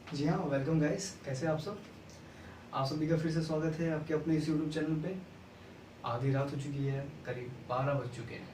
जी हाँ, welcome guys. कैसे आप सब? आप सभी का फिर से स्वागत है आपके अपने इस यूट्यूब चैनल पे। आधी रात हो चुकी है, करीब 12 बज चुके हैं।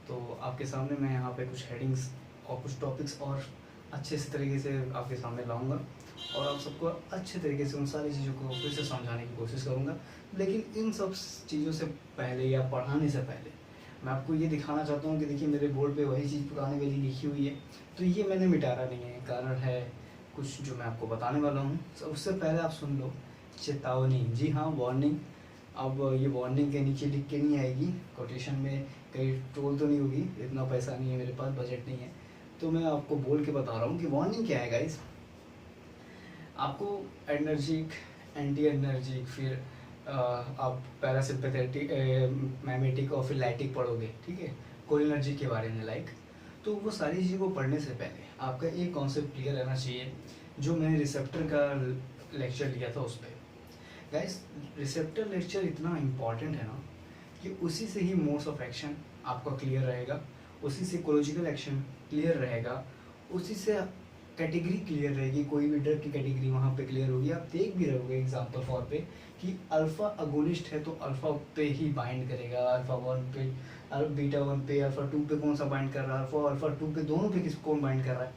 तो आपके सामने मैं यहाँ पे कुछ हेडिंग्स और कुछ टॉपिक्स और अच्छे से तरीके से आपके सामने लाऊंगा और आप सबको अच्छे तरीके से उन सारी चीज़ों को फिर से समझाने की कोशिश करूँगा। लेकिन इन सब चीज़ों से पहले या पढ़ाने से पहले मैं आपको ये दिखाना चाहता हूँ कि देखिए मेरे बोर्ड पे वही चीज़ पुराने वाली लिखी हुई है। तो ये मैंने मिटाना नहीं है, कारण है कुछ जो मैं आपको बताने वाला हूँ। तो उससे पहले आप सुन लो चेतावनी। जी हाँ, वार्निंग। अब ये वार्निंग के नीचे लिख के नहीं आएगी कोटेशन में, कहीं ट्रोल तो नहीं होगी, इतना पैसा नहीं है मेरे पास, बजट नहीं है। तो मैं आपको बोल के बता रहा हूँ कि वार्निंग क्या है गाइस। आपको एनर्जिक, एंटी एनर्जिक, फिर आप पैरासिम्पैथेटिक, मैमेटिक और फिर लाइटिक पढ़ोगे, ठीक है, कोलिनर्जी के बारे में लाइक। तो वो सारी चीज़ों को पढ़ने से पहले आपका एक कॉन्सेप्ट क्लियर रहना चाहिए, जो मैंने रिसेप्टर का लेक्चर लिया था उस पर। गाइस, रिसेप्टर लेक्चर इतना इम्पॉर्टेंट है ना कि उसी से ही मोड्स ऑफ एक्शन आपका क्लियर रहेगा, उसी से इकोलॉजिकल एक्शन क्लियर रहेगा, उसी से कैटेगरी क्लियर रहेगी। कोई भी ड्रग की कैटेगरी वहाँ पे क्लियर होगी। आप देख भी रहोगे एग्जांपल फॉर पे कि अल्फा अगोनिस्ट है तो अल्फा पे ही बाइंड करेगा, अल्फा वन पे, बीटा वन पे, अल्फा टू पे कौन सा बाइंड कर रहा है, अल्फा टू पे, दोनों पे किस कौन बाइंड कर रहा है,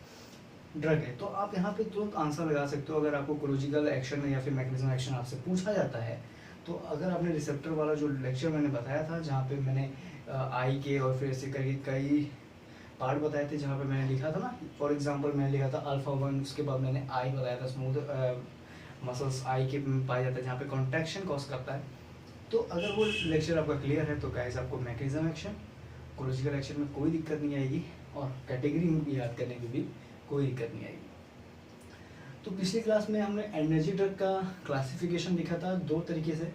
ड्रग है। तो आप यहाँ पे तुरंत आंसर लगा सकते हो अगर आपको कोलॉजिकल एक्शन या फिर मैकेनिज्म एक्शन आपसे पूछा जाता है। तो अगर आपने रिसेप्टर वाला जो लेक्चर मैंने बताया था, जहाँ पे मैंने आई के और फिर ऐसे करके कई पार्ट बताए थे, जहाँ पे मैंने लिखा था ना, फॉर एग्जांपल मैंने लिखा था अल्फा वन, उसके बाद मैंने आई बताया था, स्मूथ मसल्स आई के पाया जाता है जहाँ पे कॉन्ट्रैक्शन कॉज करता है। तो अगर वो लेक्चर आपका क्लियर है तो गाइस आपको मैकेनिज्म एक्शन, कोलॉजिकल एक्शन में कोई दिक्कत नहीं आएगी और कैटेगरी याद करने में भी कोई दिक्कत नहीं आएगी। तो पिछली क्लास में हमने एनर्जी ड्रग का क्लासिफिकेशन लिखा था दो तरीके से।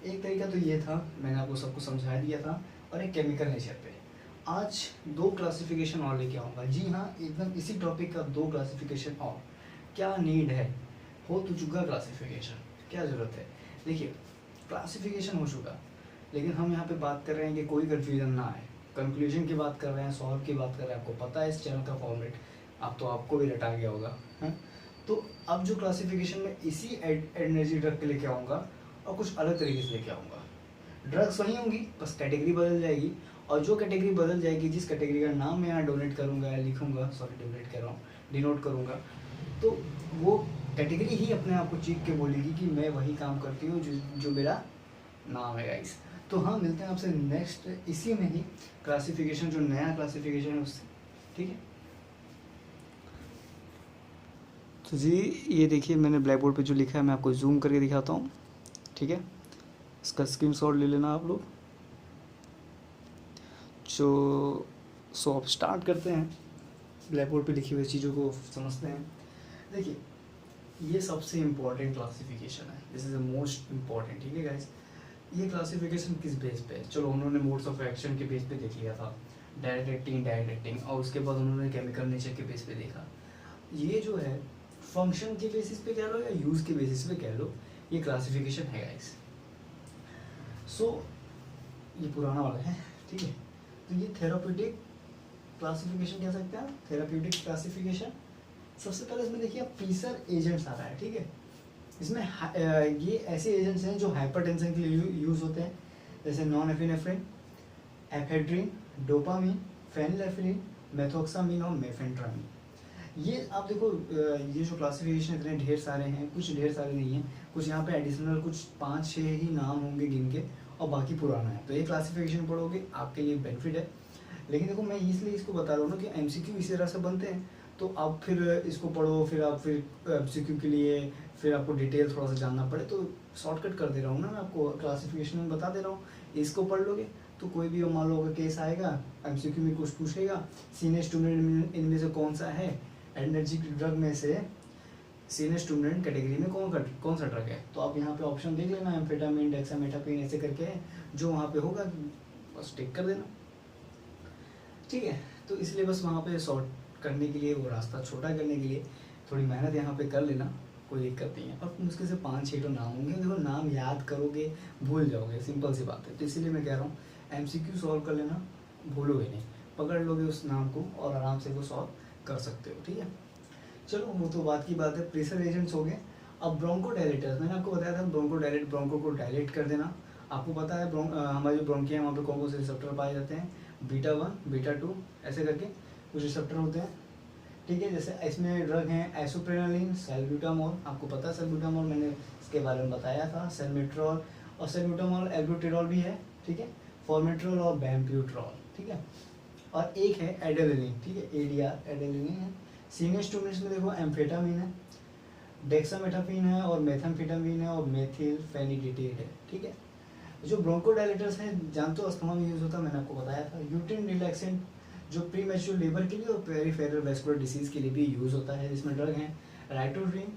एक तरीका तो ये था, मैंने आपको सबको समझा दिया था, और एक केमिकल नेचर पे। आज दो क्लासिफिकेशन और लेके आऊँगा। जी हाँ, एकदम इसी टॉपिक का दो क्लासिफिकेशन और। क्या नीड है, हो तो चुका क्लासिफिकेशन, क्या ज़रूरत है। देखिए, क्लासिफिकेशन हो चुका, लेकिन हम यहाँ पे बात कर रहे हैं कि कोई कन्फ्यूजन ना आए। कंक्लूजन की बात कर रहे हैं, सॉल्व की बात कर रहे हैं। आपको पता है इस चैनल का फॉर्मेट, अब तो आपको भी रटा गया होगा, है। तो अब जो क्लासिफिकेशन में इसी एनर्जी ड्रग के लेके आऊँगा और कुछ अलग तरीके से लेके आऊँगा। ड्रग्स वही होंगी, बस कैटेगरी बदल जाएगी। और जो कैटेगरी बदल जाएगी, जिस कैटेगरी का नाम मैं यहाँ डोनेट करूँगा या लिखूँगा, सॉरी डोनेट कर रहा हूँ, डिनोट करूँगा, तो वो कैटेगरी ही अपने आप को चीख के बोलेगी कि मैं वही काम करती हूँ जो मेरा नाम है गाइस। तो हाँ, मिलते हैं आपसे नेक्स्ट इसी में ही क्लासिफिकेशन, जो नया क्लासिफिकेशन है उससे, ठीक है। तो जी ये देखिए, मैंने ब्लैक बोर्ड पे जो लिखा है मैं आपको जूम करके दिखाता हूँ, ठीक है। इसका स्क्रीनशॉट ले लेना आप लोग। सो आप स्टार्ट करते हैं, ब्लैक बोर्ड पे लिखी हुई चीज़ों को समझते हैं। देखिए, ये सबसे इम्पोर्टेंट क्लासिफिकेशन है, this is the most important, ठीक है गाइस। ये क्लासिफिकेशन किस बेस पे, चलो उन्होंने मोड्स ऑफ एक्शन के बेस पे देख लिया था, डायरेक्ट एक्टिंग, इनडायरेक्ट एक्टिंग, और उसके बाद उन्होंने केमिकल नेचर के बेस पे देखा। ये जो है फंक्शन के बेसिस पे कह लो या यूज़ के बेसिस पे कह लो, ये क्लासिफिकेशन है गाइस। सो ये पुराना वाला है, ठीक है। तो ये थेराप्यूटिक क्लासिफिकेशन कह सकते हैं आप, थेराप्यूटिक क्लासिफिकेशन। सबसे पहले इसमें देखिए पीसर एजेंट्स आ रहा है, ठीक है। इसमें ये ऐसे एजेंट्स हैं जो हाइपरटेंशन के लिए यूज़ होते हैं, जैसे नॉन एफिनेफ्रिन, एफेड्रिन, डोपामिन, फेनिलेफ्रिन, मेथोक्सामिन और मेफेंट्रामिन। ये आप देखो, ये जो क्लासिफिकेशन इतने ढेर सारे हैं, कुछ ढेर सारे नहीं हैं, कुछ यहाँ पे एडिशनल कुछ 5-6 ही नाम होंगे गिन के, और बाकी पुराना है। तो ये क्लासिफिकेशन पढ़ोगे आपके लिए बेनिफिट है। लेकिन देखो, मैं इसलिए इसको बता रहा हूँ ना कि एमसीक्यू इसी तरह से बनते हैं। तो आप फिर इसको पढ़ो, फिर आप फिर एमसीक्यू के लिए फिर आपको डिटेल थोड़ा सा जानना पड़े, तो शॉर्टकट कर दे रहा हूँ ना मैं आपको, क्लासिफिकेशन में बता दे रहा हूँ। इसको पढ़ लोगे तो कोई भी मान लो अगर केस आएगा, एमसीक्यू में कुछ पूछेगा, सीनियर स्टूडेंट इनमें से कौन सा है, एनर्जी ड्रग में से सीनियर स्टूडेंट कैटेगरी में कौन सा ड्रग है, तो आप यहाँ पे ऑप्शन देख लेना, एम्फेटामिन, डेक्सामेथामिन, ऐसे करके जो वहाँ पे होगा बस टिक कर देना, ठीक है। तो इसलिए बस वहाँ पे शॉर्ट करने के लिए, वो रास्ता छोटा करने के लिए थोड़ी मेहनत यहाँ पे कर लेना, कोई दिक्कत नहीं है। और मुश्किल से 5-6 तो नाम होंगे, देखो नाम याद करोगे भूल जाओगे, सिंपल सी बात है। तो इसीलिए मैं कह रहा हूँ एमसीक्यू सॉल्व कर लेना, भूलोगे नहीं, पकड़ लोगे उस नाम को और आराम से वो सॉल्व कर सकते हो, ठीक है। चलो वो तो बात की बात है, प्रेशर एजेंट्स हो गए। अब ब्रोंको डायलेटर्स, मैंने आपको बताया था ब्रोंको को डायलेट कर देना। आपको पता है हमारे जो ब्रोंकिया है वहाँ पे कौन कौन से रिसेप्टर पाए जाते हैं, बीटा 1 बीटा 2 ऐसे करके कुछ रिसेप्टर होते हैं, ठीक है। जैसे इसमें ड्रग हैं एसोप्रेनालिन, सैल्ब्यूटामोल, आपको पता है सैल्ब्यूटामोल, मैंने इसके बारे में बताया था, सैल्मेट्रॉल और सैल्ब्यूटामोल एल्ब्यूटेरॉल भी है, ठीक है, फॉर्मेट्रॉल और बैम्प्यूट्रॉल, ठीक है। और एक है एडेलिनिन, ठीक है, एडीआर एडेलिनिन है। सीनियर स्टूडेंट्स में देखो एम्फेटामिन है, डेक्सामेथाफिन है और मेथाम्फेटामिन है और मेथिल फेनिडिटेट है, ठीक है। जो ब्रोंकोडायलेटर्स हैं जानते हो अस्थमा में यूज़ होता है, मैंने आपको बताया था। यूट्रिन रिलैक्सेंट जो प्री मैच्योर लेबर के लिए और पेरिफेरल वेस्कुलर डिसीज के लिए भी यूज़ होता है। इसमें ड्रग हैं राइटोड्रिन,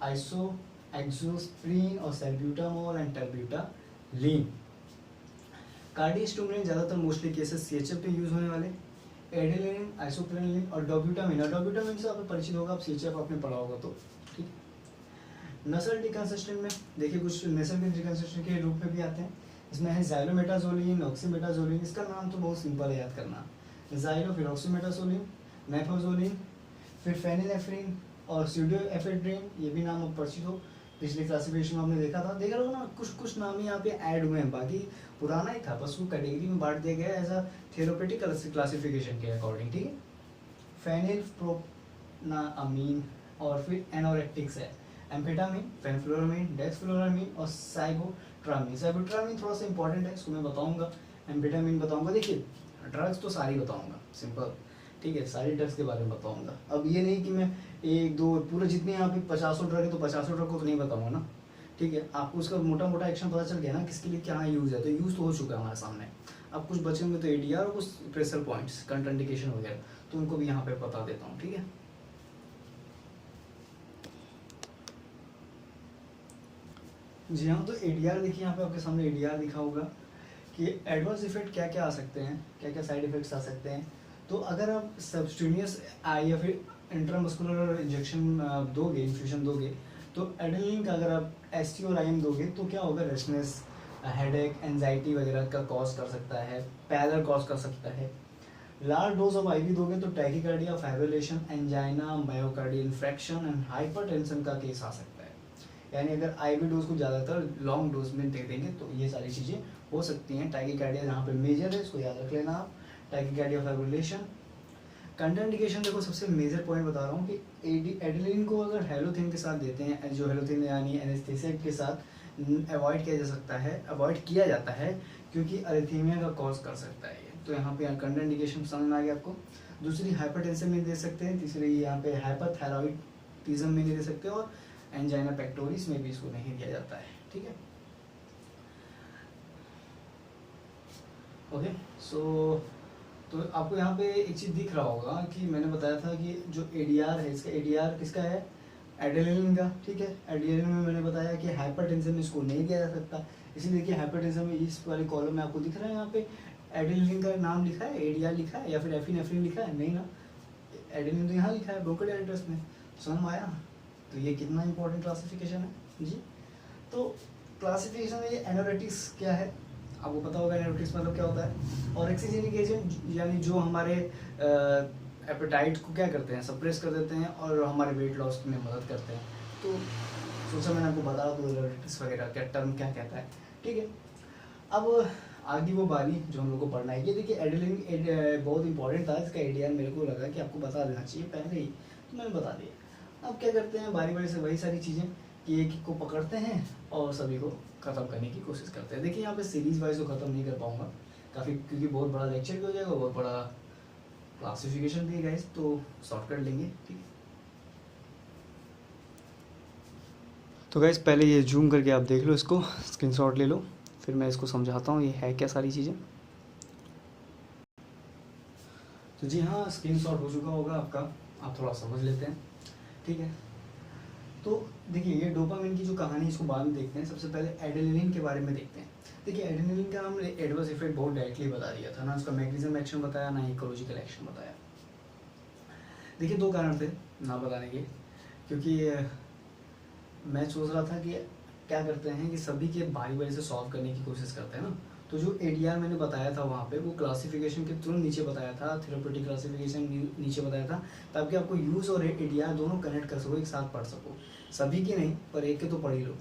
आइसो एक्सोस्प्रिन और सैल्ब्यूटामोल एंड टर्ब्यूटालिन। कार्डियोस्टिमुलेंट ज़्यादातर मोस्टली केसेस सीएचएफ पे यूज़ होने वाले, एडेलिनिन, आइसोप्रेनालिन और डोब्यूटामिन। और डोब्यूटामिन से आपको परिचित होगा, आप सीएचएफ आपने पढ़ा होगा तो, ठीक है। नसल डिकंसिस्टेंट में देखिए कुछ नसल के डिकंसिस्टेंट के रूप में भी आते हैं। इसमें है ज़ाइलोमेटाजोलिन, ऑक्सीमेटाजोलिन, इसका नाम तो बहुत सिंपल है याद करना, ज़ाइलो फिर ऑक्सीमेटाजोलिन, नेफाजोलिन, फिर फेनिलेफ्रिन और स्यूडोएफेड्रिन, ये भी नाम परिचित हो, पिछले क्लासिफिकेशन में आपने देखा होगा ना, कुछ नाम यहाँ पे ऐड हुए हैं, बाकी पुराना ही था, बस वो कैटेगरी में बांट दिया गया एज अ थेरोपेटिक क्लासिफिकेशन के अकॉर्डिंग, ठीक है। फेनिल प्रोपनामीन और फिर एनोरेक्टिक्स है, एम्फेटामिन, फेनफ्लोरामीन, डेक्सफ्लोरामीन और साइबोट्रामीन। साइबोट्रामीन थोड़ा सा इंपॉर्टेंट है, इसको मैं बताऊंगा, एम्फेटामिन बताऊंगा। देखिए ड्रग्स तो सारी बताऊंगा, सिंपल, ठीक है, सारी ड्रग्स के बारे में बताऊंगा। अब ये नहीं कि मैं एक दो पूरे जितने यहाँ पे 50 ड्रग है तो 50 ड्रग को तो नहीं बताऊंगा ना, ठीक है। आपको उसका मोटा मोटा एक्शन पता चल गया ना किसके लिए क्या यूज़ है, तो यूज़ तो हो चुका है हमारे सामने। अब कुछ बचे होंगे तो एडीआर और कुछ प्रेशर पॉइंट्स, कंट्राइंडिकेशन वगैरह, तो उनको भी यहाँ पे बता देता हूँ, ठीक है। जी हाँ, तो एडीआर देखिए यहाँ पे आपके सामने एडीआर लिखा होगा कि एडवर्स इफेक्ट क्या क्या आ सकते हैं, क्या क्या साइड इफेक्ट्स आ सकते हैं। तो अगर आप सब्सटीनियस आई या फिर इंट्रामस्कुलर इंजेक्शन दोगे, इन्फ्यूजन दोगे, तो एड्रेनलिन का अगर आप एसटी और आईएम दोगे तो क्या होगा, रेस्टनेस, हेडेक, एंजाइटी वगैरह का कॉज कर सकता है, पैलर कॉज कर सकता है। लार्ज डोज ऑफ आईवी दोगे तो tachycardia, fibrillation, angina, myocardial infarction and hypertension का केस आ सकता है। यानी अगर आईवी डोज को ज़्यादातर लॉन्ग डोज में दे देंगे तो ये सारी चीज़ें हो सकती हैं। टैकीकार्डिया जहाँ पे मेजर है इसको याद रख लेना आप, टैकीकार्डिया, फाइब्रिलेशन। कंट्राइंडिकेशन देखो सबसे मेजर पॉइंट बता रहा हूँ कि एड्रेनलिन को अगर हेलोथिन के साथ देते हैं, जो हेलोथिन यानी एनेस्थेसिया के साथ अवॉइड किया जा सकता है, अवॉइड किया जाता है क्योंकि अरिथीमिया का कॉज कर सकता है ये। तो यहाँ पे कंट्राइंडिकेशन समझ में आ गया आपको। दूसरी हाइपरटेंशन में दे सकते हैं, तीसरी यहाँ पे हाइपरथायरॉइडिज्म में नहीं दे सकते, और एंजाइना पेक्टोरिस में भी इसको नहीं दिया जाता है, ठीक है। ओके, सो तो आपको यहाँ पे एक चीज़ दिख रहा होगा कि मैंने बताया था कि जो एडीआर है, इसका एडीआर किसका है, एड्रेनलिन का, ठीक है। एड्रेनलिन में मैंने बताया कि हाइपरटेंशन में इसको नहीं दिया जा सकता, इसलिए देखिए हाइपरटेंशन में इस वाले कॉलम में आपको दिख रहा है यहाँ पे एड्रेनलिन का नाम लिखा है, एडीआर लिखा है या फिर एफिनेफ्रिन लिखा है, नहीं ना, एड्रेनलिन तो यहाँ लिखा है ब्रोंकोडायलेटर्स में, समझ में आया। तो ये कितना इंपॉर्टेंट क्लासिफिकेशन है जी। तो क्लासिफिकेशन में ये एनोरेटिक्स क्या है आपको पता होगा, एनोरेटिक्स मतलब क्या होता है, और एक्सीजेनिक एजेंट यानी जो हमारे एपेटाइट को क्या करते हैं, सप्रेस कर देते हैं और हमारे वेट लॉस में मदद करते हैं। तो सोचा मैंने आपको बता दूँ एनोरेटिक्स वगैरह क्या टर्म क्या कहता है, ठीक है। अब आगे वो बारी जो हम लोग को पढ़ना है, ये देखिए एड्रेनलिन बहुत इंपॉर्टेंट था, इसका एडीआर मेरे को लगा कि आपको बता देना चाहिए पहले ही, तो मैंने बता दिया। अब क्या करते हैं बारी बारी से वही सारी चीज़ें कि एक को पकड़ते हैं और सभी को ख़त्म करने की कोशिश करते हैं। देखिए यहाँ पे सीरीज वाइज तो ख़त्म नहीं कर पाऊँगा काफ़ी, क्योंकि बहुत बड़ा लेक्चर भी हो जाएगा, बहुत बड़ा क्लासिफिकेशन भी है गाइस, तो शॉर्ट कर लेंगे, ठीक है। तो गाइस पहले ये जूम करके आप देख लो, इसको स्क्रीनशॉट ले लो, फिर मैं इसको समझाता हूँ ये है क्या सारी चीज़ें। तो जी हाँ, स्क्रीनशॉट हो चुका होगा आपका, आप थोड़ा समझ लेते हैं, ठीक है। तो देखिए ये डोपामिन की जो कहानी इसको बाद में देखते हैं, सबसे पहले एड्रेनलिन के बारे में देखते हैं। देखिए एड्रेनलिन का हमने एडवर्स इफेक्ट बहुत डायरेक्टली बता दिया था ना, उसका मैकेनिज्म एक्शन बताया ना इकोलॉजिकल एक्शन बताया। देखिए दो कारण थे ना बताने के, क्योंकि मैं सोच रहा था कि क्या करते हैं कि सभी के बारी बारी से सॉल्व करने की कोशिश करते हैं ना, तो जो एडीआर मैंने बताया था वहाँ पे, वो क्लासिफिकेशन के तुरंत नीचे बताया था, थेरेपेटिक क्लासिफिकेशन नीचे बताया था, ताकि आपको यूज़ और एडीआर दोनों कनेक्ट कर सको, एक साथ पढ़ सको। सभी की नहीं, पर एक के तो पढ़ ही लो,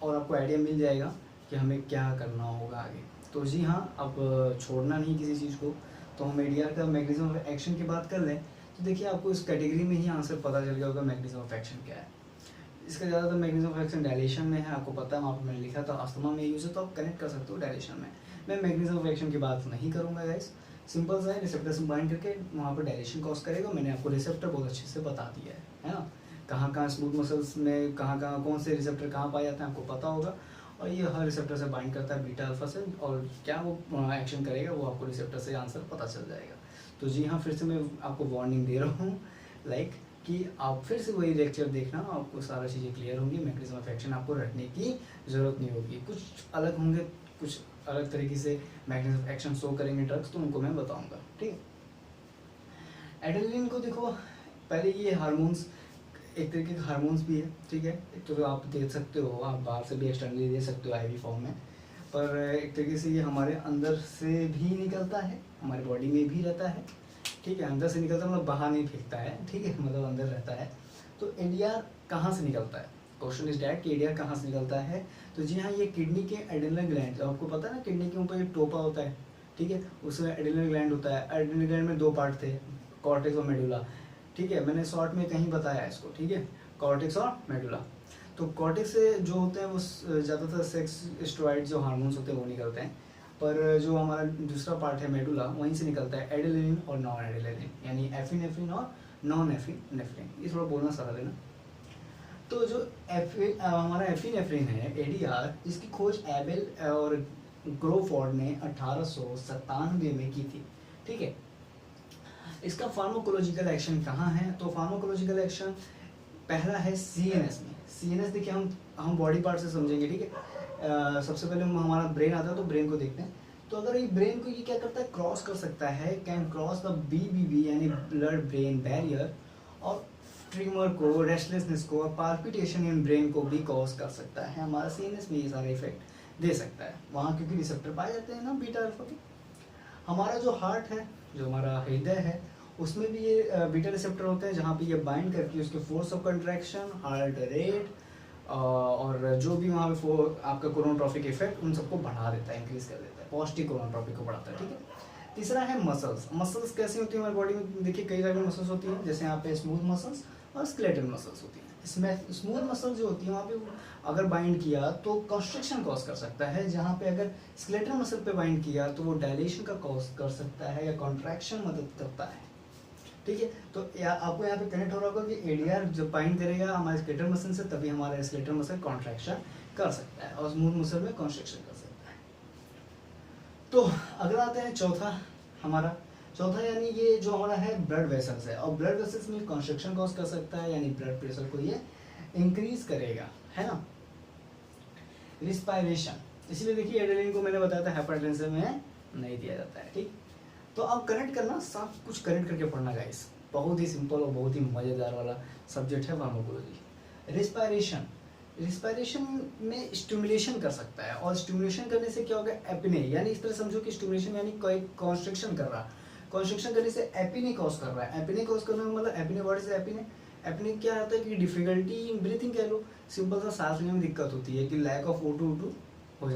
और आपको आइडिया मिल जाएगा कि हमें क्या करना होगा आगे। तो जी हाँ, अब छोड़ना नहीं किसी चीज़ को। तो हम एडीआर का मैकेनिज्म ऑफ एक्शन की बात कर लें, तो देखिए आपको इस कैटेगरी में ही आंसर पता चल गया होगा मैकेनिज्म ऑफ एक्शन क्या है। इसका ज़्यादातर मैकेनिज्म ऑफ एक्शन डायलेशन में है, आपको पता है, वहाँ पर मैंने लिखा था अस्थमा में यूज़ है, तो आप कनेक्ट कर सकते हो डायलेशन में। मैं मैकेनिज्म ऑफ एक्शन की बात नहीं करूँगा गाइस, सिंपल सा है, रिसेप्टर से बाइंड करके वहाँ पर डायलेशन कॉज करेगा। मैंने आपको रिसेप्टर बहुत अच्छे से बता दिया है ना, कहाँ कहाँ स्मूथ मसल्स में कहाँ कहाँ कौन से रिसेप्टर कहाँ पाए जाते हैं आपको पता होगा, और ये हर रिसेप्टर से बाइंड करता है बीटा अल्फा से, और क्या वो एक्शन करेगा वो आपको रिसेप्टर से आंसर पता चल जाएगा। तो जी हाँ, फिर से मैं आपको वार्निंग दे रहा हूँ लाइक कि आप फिर से वही लेक्चर देखना, आपको सारा चीज़ें क्लियर होंगी। मैकेनिज्म ऑफ एक्शन आपको रटने की ज़रूरत नहीं होगी, कुछ अलग होंगे, कुछ अलग तरीके से मैकेनिज्म ऑफ एक्शन शो करेंगे ड्रग्स, तो उनको मैं बताऊंगा, ठीक है। एड्रेनलिन को देखो, पहले ये हार्मोन्स, एक तरीके का हार्मोन्स भी है, ठीक है। एक तो आप दे सकते हो, आप बाहर से भी एक्सटर्नली दे सकते हो आईवी फॉर्म में, पर एक तरीके से ये हमारे अंदर से भी निकलता है, हमारी बॉडी में भी रहता है, ठीक है। अंदर से निकलता है मतलब बाहर नहीं फेंकता है, ठीक है, मतलब अंदर रहता है। तो एडीआर कहाँ से निकलता है, क्वेश्चन इज डैट कि एडीआर कहाँ से निकलता है। तो जी हाँ, ये किडनी के एड्रेनल ग्लैंड, आपको पता है ना किडनी के ऊपर एक टोपा होता है, ठीक है, उसमें एड्रेनल ग्लैंड होता है। एड्रेनल ग्लैंड में दो पार्ट थे, कॉर्टेक्स और मेडुला, ठीक है, मैंने शॉर्ट में कहीं बताया इसको, ठीक है, कॉर्टेक्स और मेडुला। तो कॉर्टेक्स से जो होते हैं वो ज़्यादातर सेक्स स्टेरॉइड जो हार्मोन्स होते हैं वो निकलते हैं, पर जो हमारा दूसरा पार्ट है मेडुला, वहीं से निकलता है एड्रेनलिन और नॉन एड्रेनलिन, यानी एफिनेफ्रिन और नॉन एफिनेफ्रिन। ये थोड़ा बोलना सरल है ना। तो जो हमारा एफिनेफ्रिन है एडीआर, इसकी खोज एबेल और ग्रोफोर्ड ने 1897 में की थी, ठीक है। इसका फार्माकोलॉजिकल एक्शन कहाँ है, तो फार्माकोलॉजिकल एक्शन पहला है सीएनएस में। सीएनएस देखिए हम बॉडी पार्ट से समझेंगे, ठीक है। सबसे पहले हमारा ब्रेन आता है, तो ब्रेन को देखते हैं। तो अगर ये ब्रेन को ये क्या करता है, क्रॉस कर सकता है, कैन क्रॉस द बीबीबी यानी ब्लड ब्रेन बैरियर, और ट्रिमर को, रेस्टलेसनेस को, और पाल्पिटेशन इन ब्रेन को भी कॉज कर सकता है। हमारा सीएनएस में ये सारा इफेक्ट दे सकता है वहाँ, क्योंकि रिसेप्टर पाए जाते हैं ना बीटा अल्फा के। हमारा जो हार्ट है, जो हमारा हृदय है, उसमें भी ये बीटा रिसेप्टर होते हैं, जहाँ पे ये बाइंड करके उसके force of contraction, heart rate, और जो भी वहाँ पे आपका कोरोनोट्रॉपिक इफेक्ट, उन सबको बढ़ा देता है, इंक्रीज कर देता है, पॉजिटिव कोरोनोट्रॉपिक को बढ़ाता है, ठीक है। तीसरा है मसल्स। मसल्स कैसी होती है हमारी बॉडी में, देखिए कई तरह की मसल्स होती हैं, जैसे यहाँ पे स्मूथ मसल्स और स्केलेटल मसल्स होती हैं। इसमें स्मूथ मसल जो होती है वहाँ पे अगर बाइंड किया तो कंस्ट्रक्शन कॉज कर सकता है, जहाँ पे अगर स्केलेटल मसल पे बाइंड किया तो वो डायलेशन का कॉज कर सकता है या कॉन्ट्रैक्शन मदद करता है, ठीक है। तो आपको यहाँ पे कनेक्ट हो रहा होगा कि एडीआर जब बाइंड करेगा हमारे स्केलेटल मसल से, तभी हमारा स्केलेटल मसल कॉन्ट्रैक्शन कर सकता है, और स्मूथ मसल में कंस्ट्रक्शन कर सकता है। तो अगला आते हैं चौथा यानी ये जो हमारा है ब्लड वेसल्स है, और ब्लड वेसल्स में कंस्ट्रक्शन कॉज कर सकता है, यानी ब्लड प्रेशर को ये इंक्रीज करेगा, है ना। रिस्पायरेशन, इसीलिए देखिए एड्रेनलिन को मैंने बताया था हाइपरटेंशन में नहीं दिया जाता है, ठीक। तो अब कनेक्ट करना, सब कुछ कनेक्ट करके पढ़ना गाइस, बहुत ही सिंपल और बहुत ही मज़ेदार वाला सब्जेक्ट है फार्माकोलॉजी। रिस्पायरेशन में स्टिमुलेशन कर सकता है, और स्टिमुलेशन करने से क्या होगा, एपिने, यानी इस तरह समझो कि स्टिमुलेशन यानी कोई कॉन्स्ट्रक्शन कर रहा, कॉन्स्ट्रक्शन करने से एपिने कॉज कर रहा है। एपिने कॉज करने में मतलब एपिने वर्ड से एपिने क्या आता है कि डिफिकल्टी इन ब्रीथिंग कह लो, सिंपल सा सांस लेने में दिक्कत होती है, कि लैक ऑफ O2